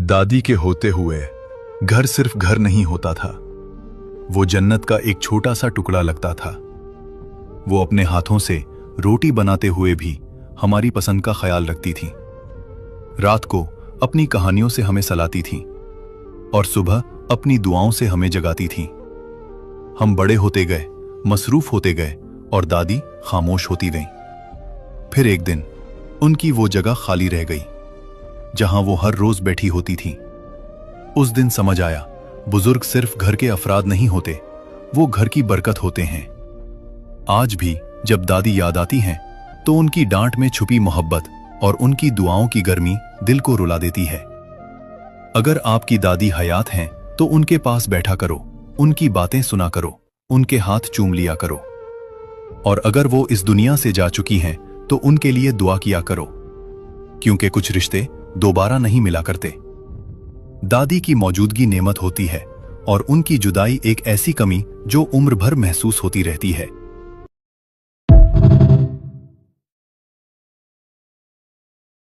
दादी के होते हुए घर सिर्फ घर नहीं होता था, वो जन्नत का एक छोटा सा टुकड़ा लगता था। वो अपने हाथों से रोटी बनाते हुए भी हमारी पसंद का ख्याल रखती थी। रात को अपनी कहानियों से हमें सलाती थी और सुबह अपनी दुआओं से हमें जगाती थी। हम बड़े होते गए, मसरूफ होते गए और दादी खामोश होती गई। फिर एक दिन उनकी वो जगह खाली रह गई जहां वो हर रोज बैठी होती थी। उस दिन समझ आया, बुजुर्ग सिर्फ घर के अफराद नहीं होते, वो घर की बरकत होते हैं। आज भी जब दादी याद आती हैं तो उनकी डांट में छुपी मोहब्बत और उनकी दुआओं की गर्मी दिल को रुला देती है। अगर आपकी दादी हयात हैं तो उनके पास बैठा करो, उनकी बातें सुना करो, उनके हाथ चूम लिया करो। और अगर वो इस दुनिया से जा चुकी हैं तो उनके लिए दुआ किया करो, क्योंकि कुछ रिश्ते दोबारा नहीं मिला करते। दादी की मौजूदगी नेमत होती है और उनकी जुदाई एक ऐसी कमी जो उम्र भर महसूस होती रहती है।